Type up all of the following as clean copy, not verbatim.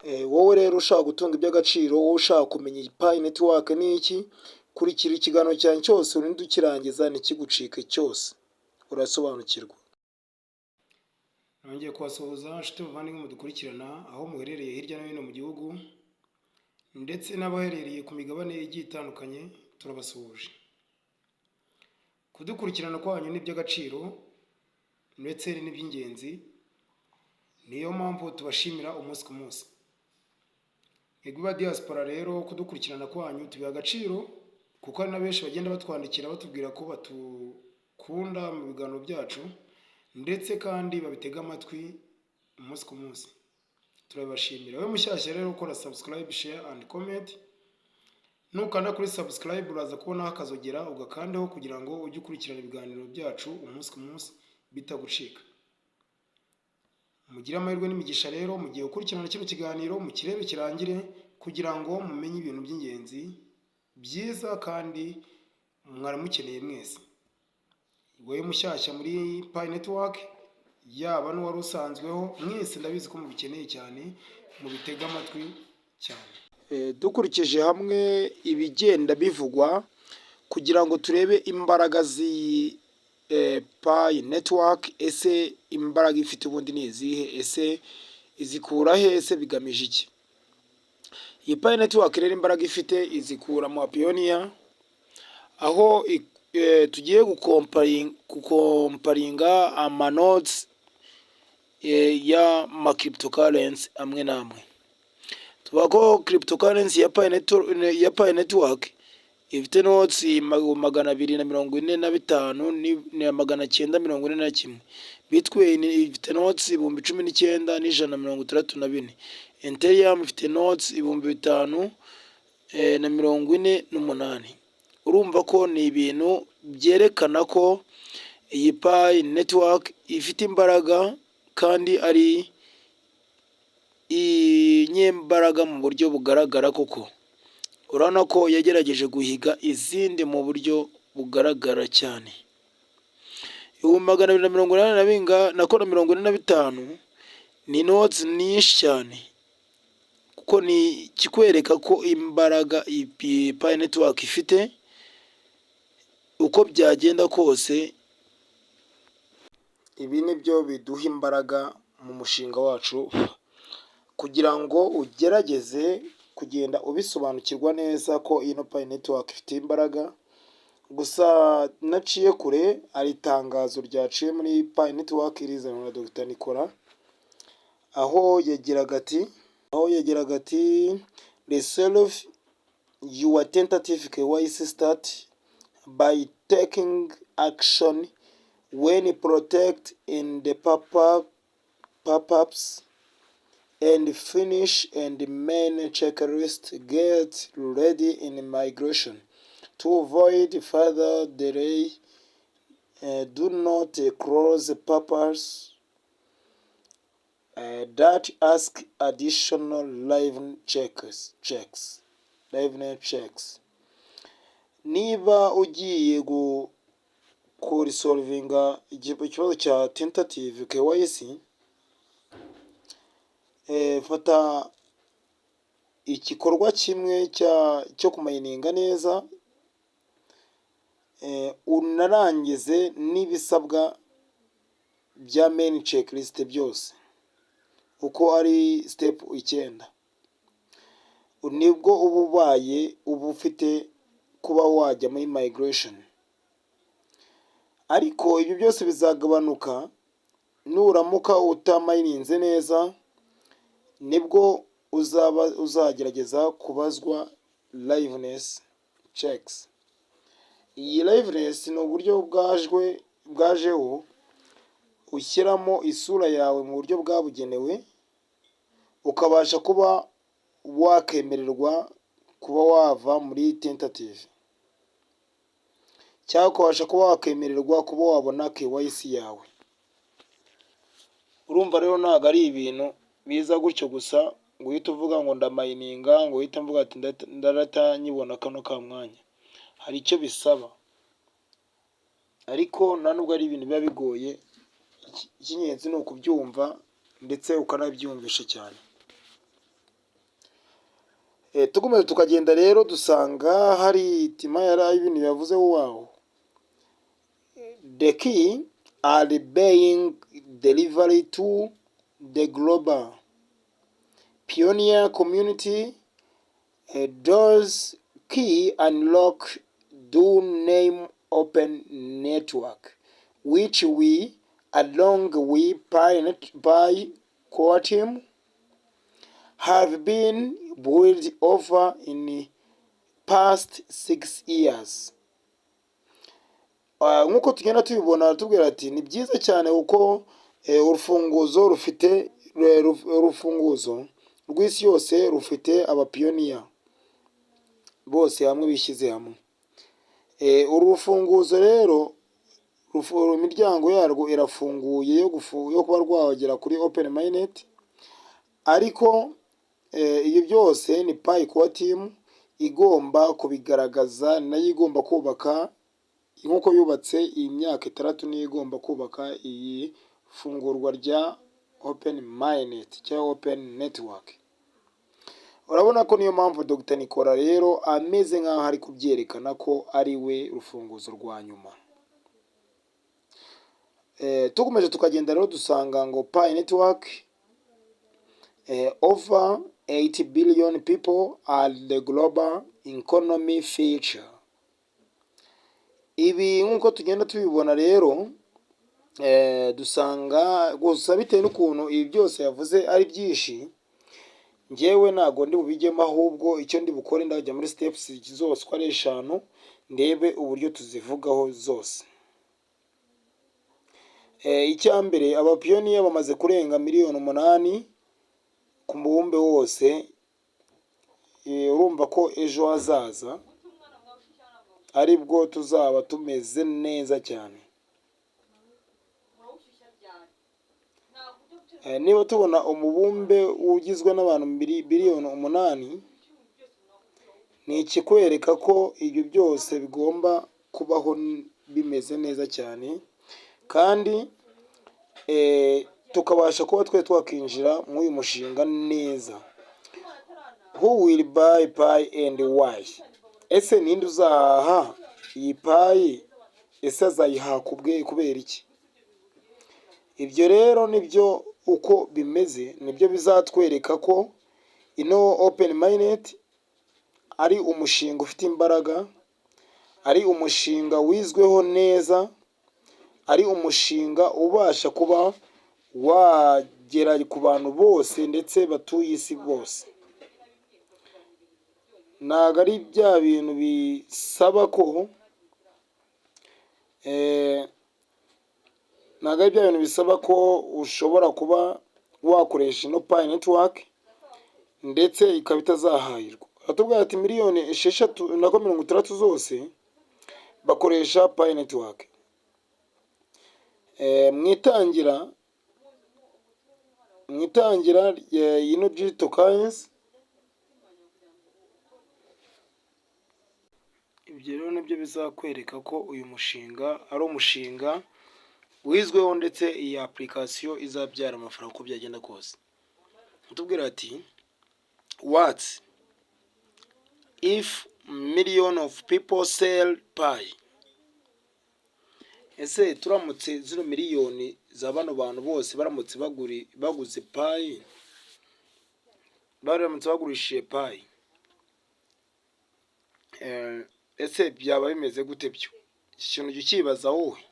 Wowe rero ushaka gutunga iby'agaciro, wowe ushaka kumenya iyi Pi Network ni iki, kurikira ikiganiro cyanjye cyose urinde ukirangiza ntikigucike cyose, urasobanukirwa. Nongeye kubasuhuza nshuti bavandimwe mudukurikirana aho muherereye hirya no hino mu gihugu ndetse n'abaherereye ku migabane igiye itandukanye, turabasuhuje. Kudukurikirana kwanyu ni iby'agaciro ndetse ni n'iby'ingenzi, niyo mpamvu tubashimira umunsi ku munsi. Mwebwe diaspora rero kudukurikirana kwanyu tubiha agaciro, kuko hari na benshi bagenda batwandikira batubwira ko batukunda mu biganiro byacu ndetse kandi babitega amatwi umunsi ku munsi. Turabashimira. Wowe mushyashya rero ukora subscribe, share and comment. Nukanda kuri subscribe uraza kubonaho akazogera ugakandeho kugira ngo ujye ukurikirana ibiganiro byacu umunsi ku munsi bitagucika. Mugire amahirwe n'imigisha rero mu gihe ukurikirana kino kiganiro, mukirebe kirangire kugira ngo mumenye ibintu by'ingenzi byiza kandi mwaramukeneye mwese. Wowe mushyashya muri Pi Network, yaba n'uwari usanzweho, mwese ndabizi ko mubikeneye cyane, mubitega amatwi cyane. Dukurikije hamwe ibigenda bivugwa kugira ngo turebe imbaraga z'iyi Pi Network, ese imbaraga ifite ubundi ni izihe, ese izikura he, ese bigamije iki? Iyi Pi Network rero imbaraga ifite izikura mu Pioneer, aho tugiye gukomparinga amanodes ya cryptocurrency amwe n'amwe. Tuvuga ko cryptocurrency ya Pi Network ifite nodes 245 na 941. Bitcoin ifite nodes 19,164. Ethereum ifite nodes 5,048. Urumva ko ni ibintu byerekana ko iyi Pi Network ifite imbaraga kandi ari inyembaraga mu buryo bugaragara koko. Urabona ko yagerageje guhiga izindi mu buryo bugaragara cyane. 245 ni nodes nyinshi cyane, kuko ni kikwereka ko imbaraga iyi Pi Network ifite uko byagenda kose. Ibi ni byo biduha imbaraga mu mushinga wacu, kugira ngo ugerageze kugenda ubisobanukirwa neza ko ino Pi Network ifite imbaraga. Gusa naciye kure, ari itangazo ryaciye muri Pi Network rizanwa na Dr. Nicolas, aho yagiraga ati resolve your tentative KYC start by taking action when protect in the pop-ups and finish and main checklist. Get ready in migration to avoid further delay. Do not close pop-ups that ask additional liveness checks. Niba ugiye kurisolvinga ikibazo cya tentative KYC, fata igikorwa kimwe cyo kumayininga neza, unarangize n'ibisabwa bya main checklist byose uko ari step 9. Nibwo uba ufite kuba wajya muri migration. Ariko ibyo byose bizagabanuka nuramuka utamayininze neza, nibwo uzagerageza kubazwa liveness checks. Iyi liveness ni uburyo bwajeho ushyiramo isura yawe mu buryo bwabugenewe, ukabasha kuba wakemererwa kuba wava muri tentative, cyangwa ukabasha kuba wakemererwa kuba wabona KYC yawe. Urumva rero ntabwo ari ibintu biza gutyo gusa ngo uhite uvuga ngo ndamayininga, ngo uhite mvuga ati ndarata nyibona kano ka mwanya. Hari icyo bisaba, ariko nta nubwo ari ibintu biba bigoye. Icy'ingenzi ni ukubyumva ndetse ukanabyumvisha cyane. tukomeje tukagenda rero dusanga hari tima yari ibintu yavuze wow. The key are being delivered to the global pioneer community. Those key unlock do name open network, which we along with by core team have been built over in past 6 years. Nk'uko tugenda tubibona tubwira ati ni byiza cyane kuko urufunguzo rufite urufunguzo rw'isi yose rufite abapiyoniya bose hamwe bishyize hamwe. Uru rufunguzo rero imiryango yarwo irafunguye yo kuba rwagera kuri open mainnet, ariko iyo byose ni Pi Core Team igomba kubigaragaza, nayo igomba kubaka nk'uko yubatse iyi myaka 3, niyo igomba kubaka iyi fungurwa rya open mainnet cyangwa open network. Urabona ko niyo mpamvu Dr. Nicola rero ameze nk'aho ari kubyerekana ko ari we rufunguzo rwa nyuma. Tukomeje tukagenda rero dusanga ngo Pi network over 80 billion people are the global economy feature. Ibi nk'uko tugenda tubibona rero dusanga gusa bitewe n'ukuntu ibi byose yavuze ari byinshi, njyewe ntago ndi bubijyemo, ahubwo icyo ndi bukore ndajya muri steps zose uko ari 5 ndebe uburyo tuzivugaho zose. Icyambere, abapiyoniya bamaze kurenga 8 miliyoni ku mubumbe wose. Urumva ko ejo hazaza aribwo tuzaba tumeze neza cyane. Niba tubona umubumbe ugizwe n'abantu 8 biliyoni, ni ikikwereka ko ibyo byose bigomba kubaho bimeze neza cyane, kandi tukabasha kuba twe twakinjira muri uyu mushinga neza. Who will buy Pi and why? Ese ninde uzahaha iyi Pi? Ese azayihaha kubera iki? Ibyo rero nibyo uko bimeze, nibyo bizatwereka ko ino open mainnet ari umushinga ufite imbaraga, ari umushinga wizweho neza, ari umushinga ubasha kuba wagera ku bantu bose ndetse batuye isi bose. Ntago ari bya bintu bisaba ko ushobora kuba wakoresha ino Pi network ndetse ikaba itazahahirwa. Atubwira ati 660 zose bakoresha Pi network. Mwitangira ino digital coins. Ibyo rero nibyo bizakwereka ko uyu mushinga ari umushinga wizweho, ndetse iyi application izabyara amafaranga uko byagenda kose. Atubwira ati what if million of people sell Pi? Ese turamutse zino miliyoni za bano bantu bose baramutse baguze Pi, baramutse bagurishije Pi, ese byaba bimeze gute byo? Iki kintu ujya ukibaza wowe?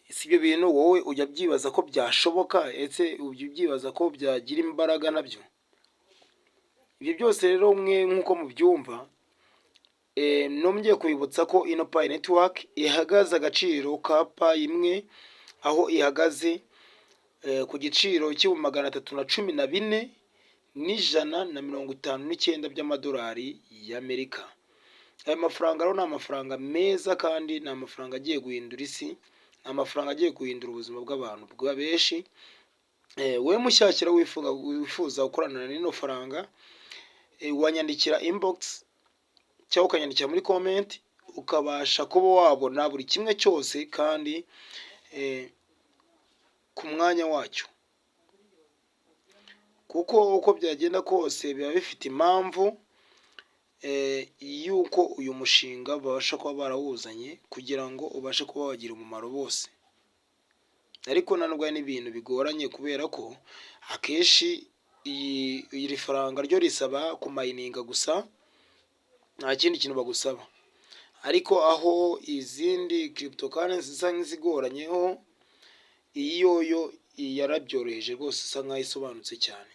Ese ibyo bintu wowe ujya byibaza ko byashoboka? Ese ujya ubyibaza ko byagira imbaraga nabyo? Ibyo byose rero mwe nk'uko mubyumva, nongeye kubibutsa ko ino Pi network ihagaze agaciro ka Pi imwe, aho ihagaze ku giciro $114,159 by'amadolari y'Amerika. Aya mafaranga rero ni amafaranga meza, kandi ni amafaranga agiye guhindura isi, ni amafaranga agiye guhindura ubuzima bw'abantu bwa benshi. We mushyakira wifuza gukorana n'ino faranga, wanyandikira inbox cyangwa ukanyandikira muri comment, ukabasha kuba wabona buri kimwe cyose kandi ku mwanya wacyo, kuko uko byagenda kose biba bifite impamvu yuko uyu mushinga babasha kuba barawuzanye kugira ngo ubashe kuba wagira umumaro bose. Ariko nanubwo ni ibintu bigoranye kubera ko akenshi iri faranga ryo risaba kumayininga gusa, nta kindi kintu bagusaba. Ariko aho izindi cryptocurrency zisa nk'izigoranyeho, iyi yoyo yarabyoroheje rwose, isa nkaho isobanutse cyane.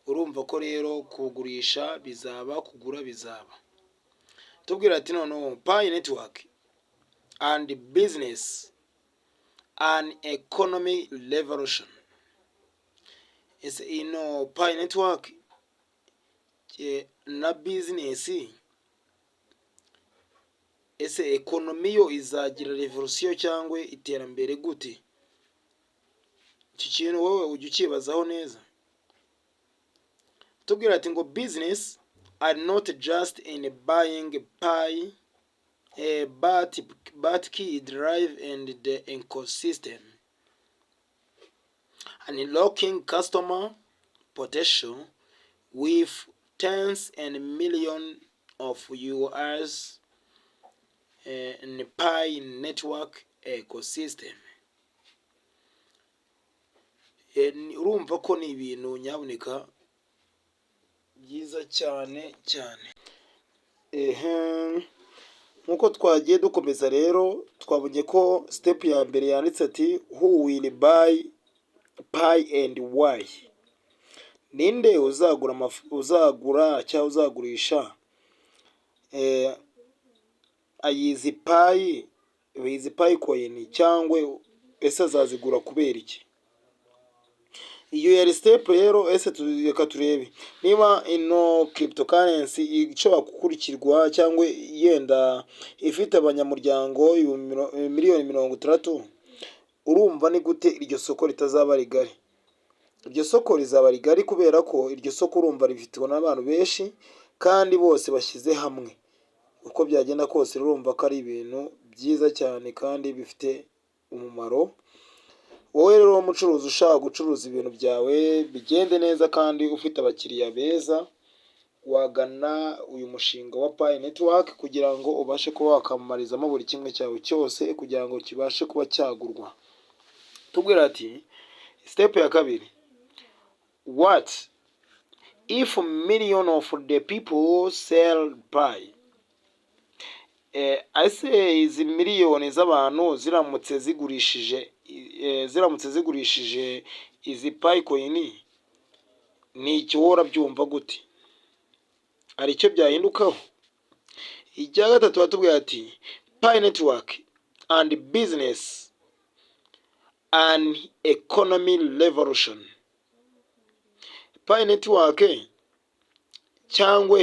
Urumva ko rero kugurisha bizaba, kugura bizaba. Tubwira ati noneho Pi network and business an economy revolution. Ese ino Pi network na business, ese economy yo izagira revolution cyangwa iterambere gute? Iki kintu wowe ujya ukibazaho neza. Tubwira ati ngo business are not just in buying Pi, but key drive and the ecosystem, unlocking customer potential with tens and millions of users in Pi network ecosystem. Urumva ko ni ibintu nyaboneka byiza cyane cyane. Nkuko twagiye dukomeza rero, twabonye ko step ya mbere yanditse ati who will buy Pi and why. Ninde uzagura cyangwa uzagurisha izi Pi coin, cyangwa ese azazigura kubera iki? Iyo yari step rero. Ese reka turebe niba ino cryptocurrency ishobora gukurikirwa cyangwa yenda ifite abanyamuryango miliyoni 60. Urumva ni gute iryo soko ritazaba rigari? Iryo soko rizaba rigari kubera ko iryo soko urumva rifitwe n'abantu benshi kandi bose bashyize hamwe. Uko byagenda kose urumva ko ari ibintu byiza cyane kandi bifite umumaro. Wowe rero umucuruzi ushaka gucuruza ibintu byawe bigende neza kandi ufite abakiriya beza, wagana uyu mushinga wa Pi network kugira ngo ubashe kuba wakamamarizamo buri kimwe cyawe cyose kugira ngo kibashe kuba cyagurwa. Tubwira ati step ya kabiri, what if million of the people sell Pi? Ese izi miliyoni z'abantu ziramutse zigurishije izi Pi coin, ni icyo wora byumva gute? Hari icyo byahindukaho? Icya gatatu batubwira ati Pi network and business an economy revolution. Pi network cyangwa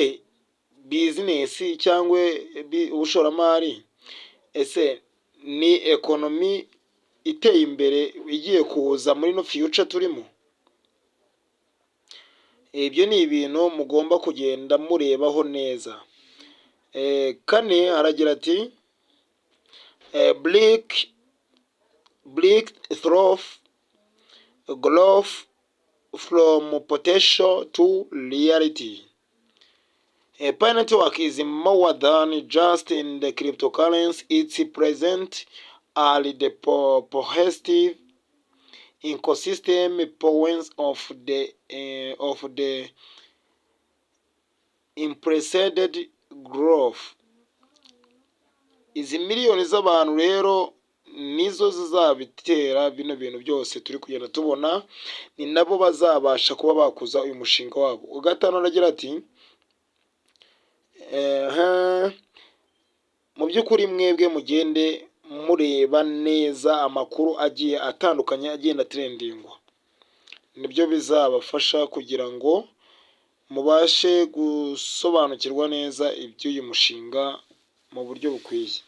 business cyangwa ubushoramari, ese ni economy iteye imbere igiye kuza muri no future turimo? Ibyo ni ibintu mugomba kugenda murebaho neza. Kane haragira ati breakthrough growth from potential to reality. Pi network is more than just in the cryptocurrency. It's present are the positive ecosystem points of the unprecedented growth. Izi miliyoni z'abantu rero nizo zizabitera bino bintu byose turi kugenda tubona, ni nabo bazabasha kuba bakuza uyu mushinga wabo. Ugatano aragira ati mu by'ukuri mwebwe mugende mureba neza amakuru agiye atandukanye agenda trendingwa, nibyo bizabafasha kugira ngo mubashe gusobanukirwa neza iby'uyu mushinga mu buryo bukwiye.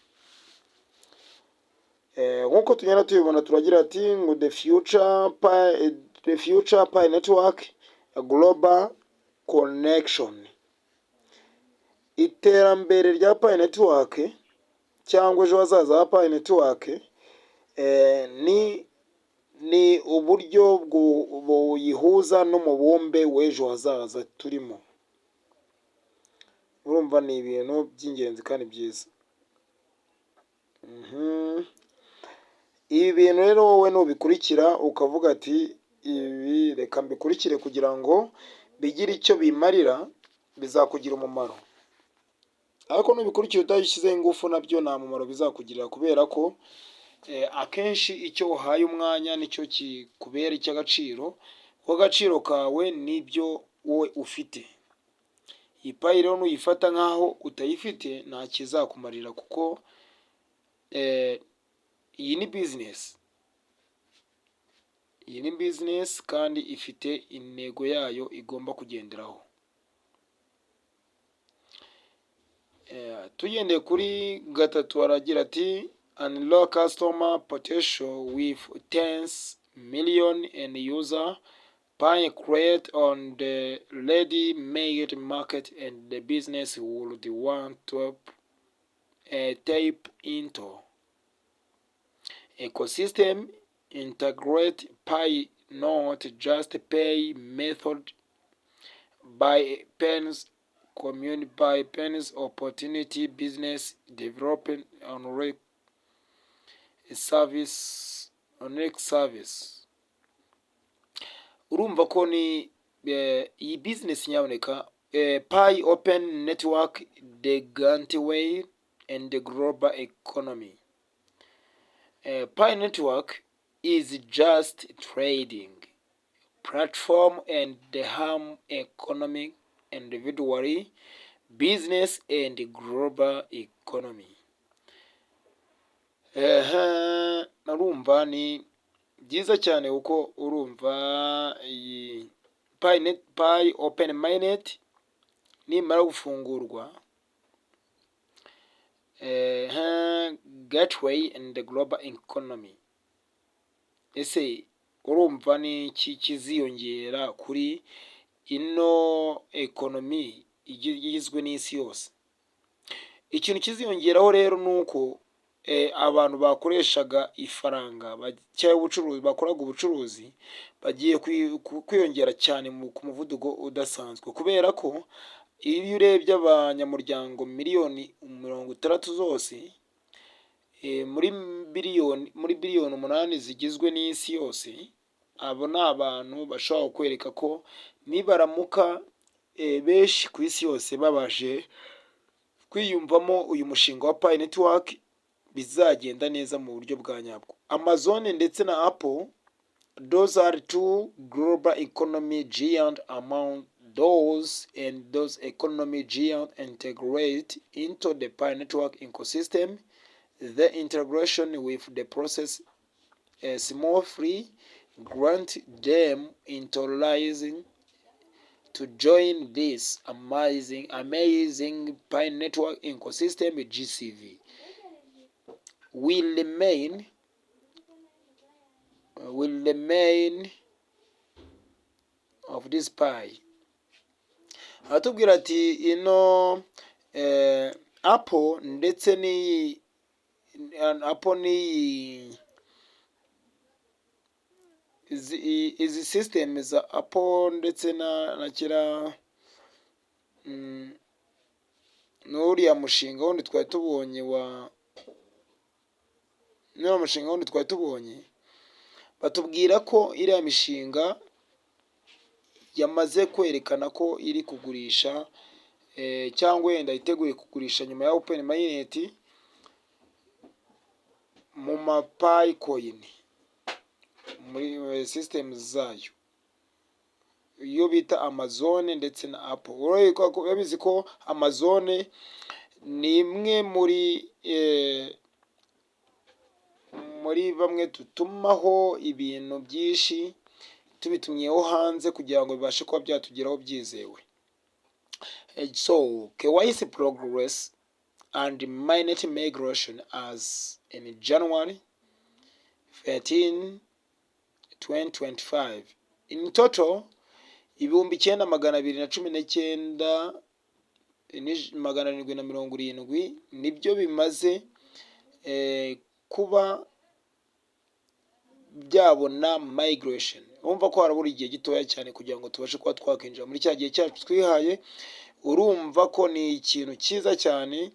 Nkuko tugenda tubibona turagira ati ngo the future Pi network, a global connection. Iterambere rya Pi network cyangwa ejo hazaza ha Pi network ni uburyo buyihuza n'umubumbe w'ejo hazaza turimo. urumva ni ibintu by'ingenzi kandi byiza. Ibi bintu rero wowe nubikurikira ukavuga ati ibi reka mbikurikire kugira ngo bigire icyo bimarira, bizakugira umumaro. Ariko nubikurikira udashyizeho ingufu nabyo nta mumaro bizakugirira, kubera ko akenshi icyo uhaye umwanya nicyo kikubera icy'agaciro, kuko agaciro kawe nibyo wowe ufite. Iyi payi rero nuyifata nk'aho utayifite nta kizakumarira, kuko iyi ni bizinesi. Iyi ni bizinesi kandi ifite intego yayo igomba kugenderaho. Tugendeye kuri gatatu aragira ati unlock customer potential with tens million end user Pi create on the ready-made market, and the business would want to tap into ecosystem, integrate Pi, not just pay method by pens, community by pens, opportunity, business development on service. Urumva ko ni iyi business nyaboneka, Pi open network, the gateway and the global economy. Pi network is just trading platform and the harm economy individually, business and global economy. Urumva ni byiza cyane uko urumva iyi Pi open mainnet nimara gufungurwa, gateway and the global economy. Ese urumva ni iki kiziyongera kuri ino economy igizwe n'isi yose? Ikintu kiziyongeraho rero nuko abantu bakoreshaga ifaranga cyangwa ubucuruzi, bakoraga ubucuruzi, bagiye kwiyongera cyane ku muvuduko udasanzwe, kubera ko iyo urebye abanyamuryango miliyoni 60 zose, muri biliyoni 8 zigizwe n'isi yose, abo ni abantu bashobora kwereka ko nibaramuka benshi ku isi yose babashe kwiyumvamo uyu mushinga wa Pi network, bizagenda neza mu buryo bwa nyabwo. Amazon ndetse na Apple, those are two global economy giant among those, and those economy giant integrate into the Pi network ecosystem. The integration with the process smoothly grant them internalizing to join this amazing Pi network ecosystem. GCV will remain of this Pi. Atubwira ati ino Apple ndetse ni izi system za Apple ndetse na kira n'uriya mushinga wundi twari tubonye batubwira ko iriya mishinga yamaze kwerekana ko iri kugurisha cyangwa wenda iteguye kugurisha nyuma ya open mainnet mu ma Pi coin muri system zayo, iyo bita Amazon ndetse na Apple. Urabizi ko Amazon ni imwe muri bamwe tutumaho ibintu byinshi tubitumyeho hanze kugira ngo bibashe kuba byatugeraho byizewe. So KYC progress and mainnet migration as in January 13, 2025. In total, 9,219,770 nibyo bimaze kuba byabona migration, urumva ko harabura igihe gitoya cyane kugira ngo tubashe kuba twakinjira muri cya gihe cyacu twihaye. Urumva ko ni ikintu cyiza cyane.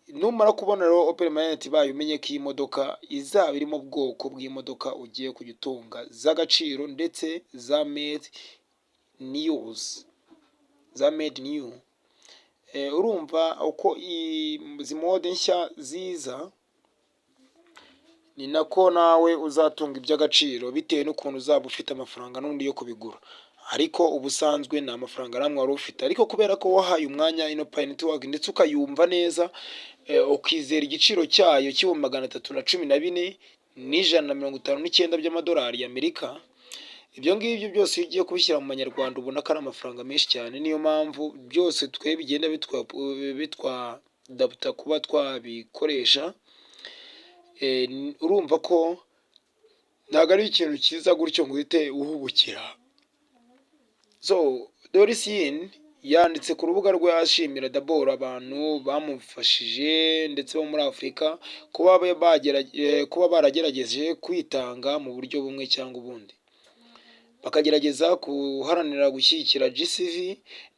Numara kubona rero Open Minded bayo umenye ko iyi modoka izaba iri mu bwoko bw'imodoka ugiye kujya utunga z'agaciro ndetse za made new. Urumva uko izi mode nshya ziza ni nako nawe uzatunga iby'agaciro bitewe n'ukuntu uzaba ufite amafaranga n'undi yo kubigura. Ariko ubusanzwe nta mafaranga namwe wari ufite, ariko kubera ko wahaye umwanya ino Pi Network ndetse ukayumva neza, ukizera igiciro cyayo cy'ibihumbi 314 n'$159 by'amadolari y'Amerika, ibyo ngibyo byose iyo ugiye kubishyira mu manyarwanda ubona ko ari amafaranga menshi cyane. Niyo mpamvu byose twe bigenda bitwadaputa kuba twabikoresha. Urumva ko ntabwo ari ikintu cyiza gutyo ngo uhite uhubukira. So Doricine yanditse ku rubuga rwe ashimira d'abord abantu bamufashije ndetse bo muri Afurika kuba baragerageje kwitanga mu buryo bumwe cyangwa ubundi, bakagerageza guharanira gushyigikira GCV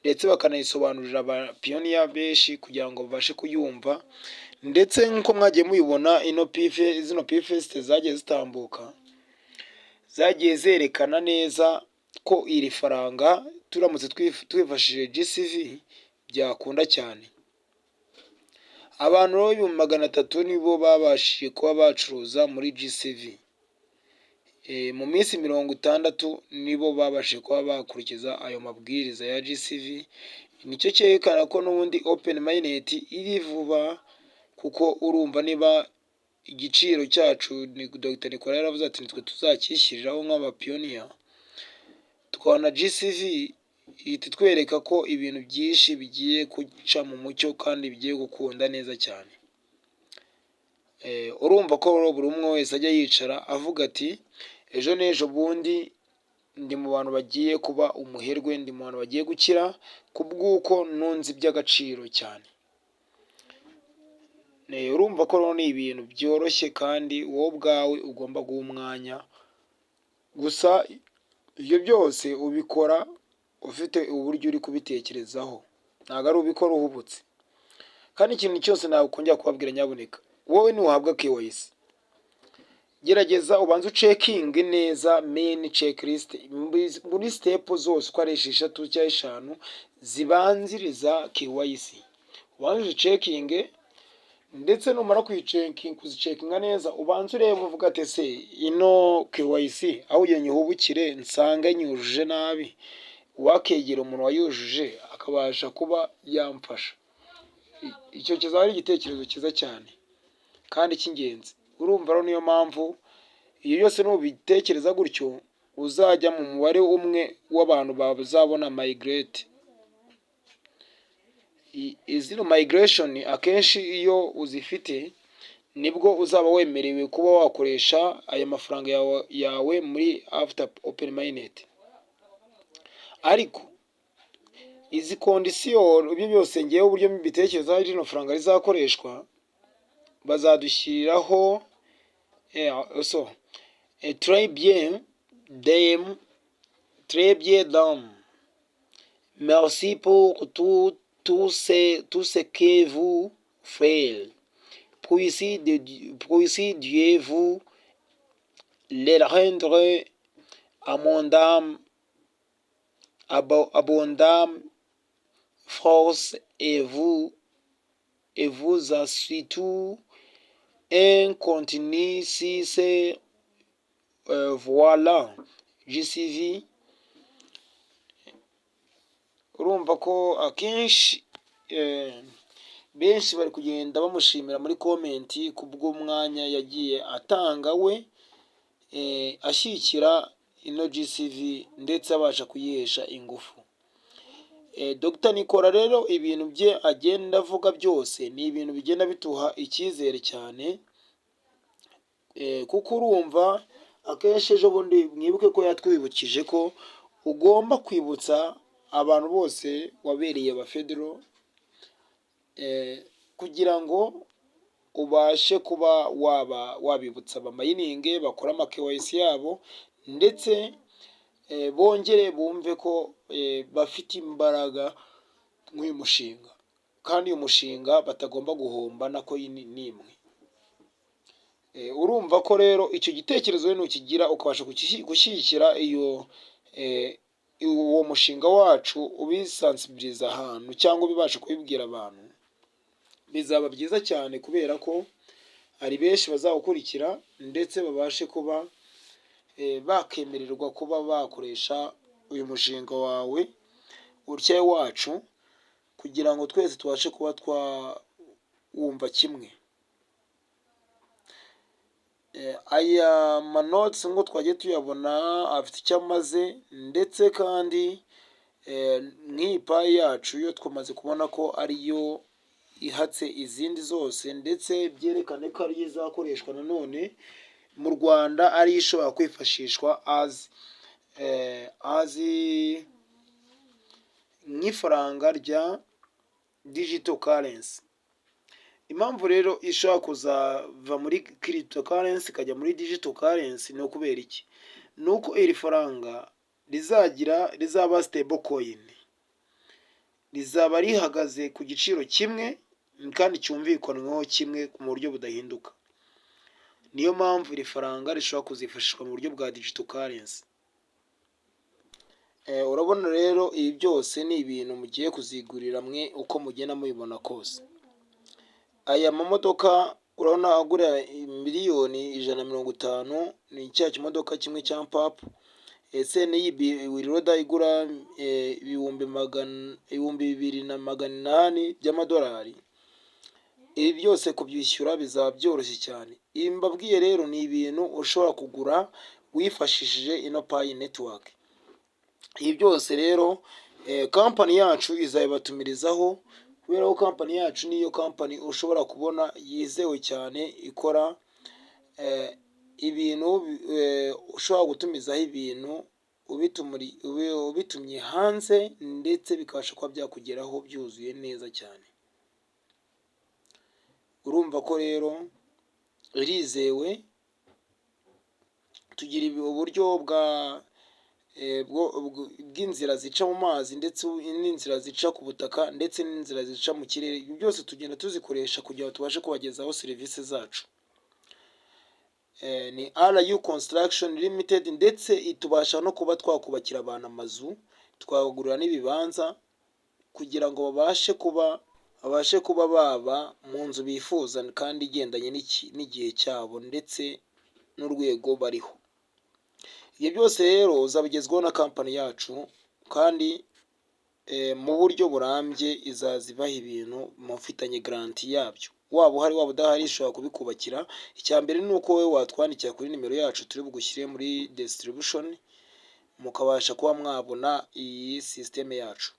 ndetse bakanayisobanurira abapiyoniya benshi kugira ngo babashe kuyumva. Ndetse nk'uko mwagiye mubibona zino P-Fest zagiye zitambuka, zagiye zerekana neza ko iri faranga turamutse twifashishije GCV byakunda cyane. Abantu rero 300 nibo babashije kuba bacuruza muri GCV. Mu minsi 60 nibo babashije kuba bakurikiza ayo mabwiriza ya GCV. Nicyo cyerekana ko n'ubundi Open Minded iri vuba, kuko urumva niba igiciro cyacu ni Dr. Nicolas yaravuze ati nitwe tuzacyishyiriraho nk'abapiyoniya, tukabona GCV ihita itwereka ko ibintu byinshi bigiye guca mu mucyo kandi bigiye gukunda neza cyane. Urumva ko buri umwe wese ajya yicara avuga ati ejo n'ejo bundi ndi mu bantu bagiye kuba umuherwe, ndi mu bantu bagiye gukira kubw'uko nunze iby'agaciro cyane. Urumva ko ni ibintu byoroshye kandi wowe ubwawe ugomba guha umwanya. Gusa ibyo byose ubikora ufite uburyo uri kubitekerezaho, ntabwo ari ubikora uhubutse. Kandi ikintu cyose ntabwo ukongera kubabwira nyaboneka, wowe ntuhabwa KYC, gerageza ubanze ucekinge neza main checklist muri step zose uko ari 6 cyangwa 5 zibanziriza KYC. Ubanze ucekinge, ndetse numara kuzicekinga neza ubanze urebe uvuga ati se ino KYC aho iyo nyihubukire nsanga nyujuje nabi, wakegera umuntu wayujuje akabasha kuba yamfasha. Icyo kizaba ari igitekerezo cyiza cyane kandi cy'ingenzi. Urumva rero niyo mpamvu iyo yose nubitekereza gutyo uzajya mu mubare umwe w'abantu bazabona migrate. Izino migration akenshi iyo uzifite nibwo uzaba wemerewe kuba wakoresha aya mafaranga yawe muri after Open Minded. Ariko izi condition ibyo byose ngewe uburyo mbitekereza rino faranga rizakoreshwa, bazadushyiriraho très bien dame. Merci pour tout ce que vous faites. Puisse Dieu vous les rendre abondante force et vous assure un continu si c'est voilà GCV. Urumva ko akenshi benshi bari kugenda bamushimira muri komenti kubw'umwanya yagiye atanga we ashyigikira ino GCV ndetse abasha kuyihesha ingufu. Dr. Nicolas rero ibintu bye agenda avuga byose ni ibintu bigenda bituha icyizere cyane, kuko urumva akenshi ejo bundi mwibuke ko yatwibukije ko ugomba kwibutsa abantu bose wabereye aba federal, kugira ngo ubashe kuba wabibutsa abamayininge bakora ama KYC yabo ndetse bongere bumve ko bafite imbaraga nk'uyu mushinga, kandi uyu mushinga batagomba guhomba nako n'imwe. Urumva ko rero icyo gitekerezo rero nukigira ukabasha gushyigikira uwo mushinga wacu, ubisansibiriza ahantu cyangwa ubibasha kubibwira abantu, bizaba byiza cyane, kubera ko hari benshi bazawukurikira ndetse babashe kuba bakemererwa kuba bakoresha uyu mushinga wawe utya wacu, kugira ngo twese tubashe kuba twawumva kimwe. Aya manotisi ngo twagiye tuyabona afite icyo amaze, ndetse kandi nk'iyi payi yacu yo twamaze kubona ko ariyo ihatse izindi zose, ndetse byerekane ko ariyo izakoreshwa nanone mu Rwanda, ariyo ishobora kwifashishwa nk'ifaranga rya digital currency. Impamvu rero ishobora kuzava muri cryptocurrency ikajya muri digital currency ni ukubera iki? Ni uko iri faranga rizaba stable coin, rizaba rihagaze ku giciro kimwe kandi cyumvikanwaho kimwe mu buryo budahinduka. Niyo mpamvu iri faranga rishobora kuzifashishwa mu buryo bwa digital currency. Urabona rero ibi byose ni ibintu mugiye kuzigurira mwe uko mugenda mubibona kose. Aya mamodoka urabona agura miliyoni 150, ni cya kimodoka kimwe cya mpapu. Ese n'iyi Wiroda igura 2,800 by'amadolari. Ibi byose kubyishyura bizaba byoroshye cyane. Ibi mbabwiye rero ni ibintu ushobora kugura wifashishije ino payi network. Ibi byose rero kampani yacu izabibatumirizaho, kubera ko kampani yacu niyo kampani ushobora kubona yizewe cyane, ikora ibintu ushobora gutumizaho ibintu ubitumye hanze, ndetse bikabasha kuba byakugeraho byuzuye neza cyane. Urumva ko rero irizewe. Tugira uburyo bw'inzira zica mu mazi, ndetse n'inzira zica ku butaka, ndetse n'inzira zica mu kirere. Ibi byose tugenda tuzikoresha kugira ngo tubashe kubagezaho serivisi zacu. Ni RU Construction Limited, ndetse tubasha no kuba twakubakira abantu amazu, twagurira n'ibibanza, kugira ngo babashe kuba baba mu nzu bifuza kandi igendanye n'igihe cyabo ndetse n'urwego bariho. Ibyo byose rero uzabigezwaho na kampani yacu, kandi mu buryo burambye izazibaha ibintu mufitanye garanti yabyo. Waba uhari waba udahari ishobora kubikubakira. Icya mbere ni uko wowe watwandikira kuri nimero yacu turi bugushyire muri distribution, mukabasha kuba mwabona iyi systeme yacu.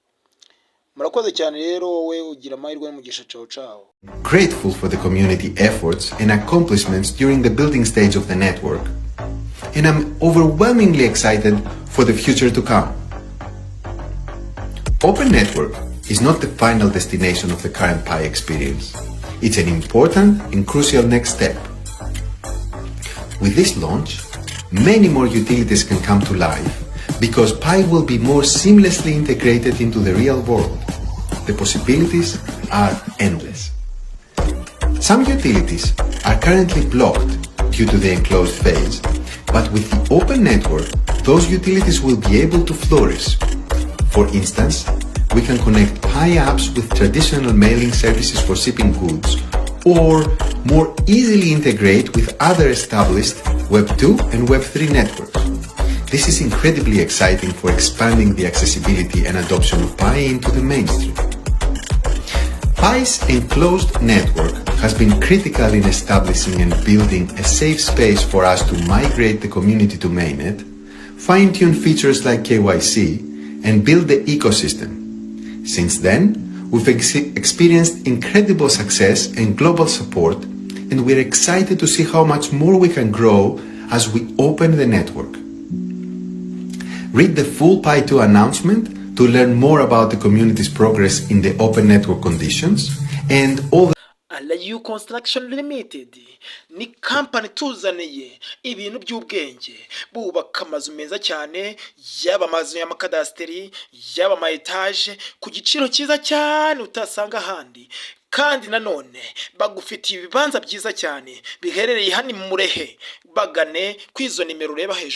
Murakoze cyane rero, wowe ugira amahirwe n'umugisha. Ciao ciao. Grateful for the community efforts and accomplishments during the building stage of the network. And I'm overwhelmingly excited for the future to come. Open Network is not the final destination of the current Pi experience. It's an important and crucial next step. With this launch, many more utilities can come to life, because Pi will be more seamlessly integrated into the real world. The possibilities are endless. Some utilities are currently blocked due to the enclosed phase, but with the open network, those utilities will be able to flourish. For instance, we can connect Pi apps with traditional mailing services for shipping goods, or more easily integrate with other established Web 2 and Web 3 networks. This is incredibly exciting for expanding the accessibility and adoption of Pi into the mainstream. Pi's enclosed network has been critical in establishing and building a safe space for us to migrate the community to mainnet, fine-tune features like KYC, and build the ecosystem. Since then, we've experienced incredible success and global support, and we're excited to see how much more we can grow as we open the network. Read the full Pi 2 announcement to learn more about the community's progress in the open network conditions and all the You Construction Limited ni kampani tuzaniye ibintu by'ubwenge, bubaka amazu meza cyane, yaba amazu y'amakadasiteri, yaba ama etaje ku giciro cyiza cyane utasanga ahandi, kandi nanone bagufitiye ibibanza byiza cyane biherereye hano i Murehe. Bagane kwizo nimero ureba hejuru.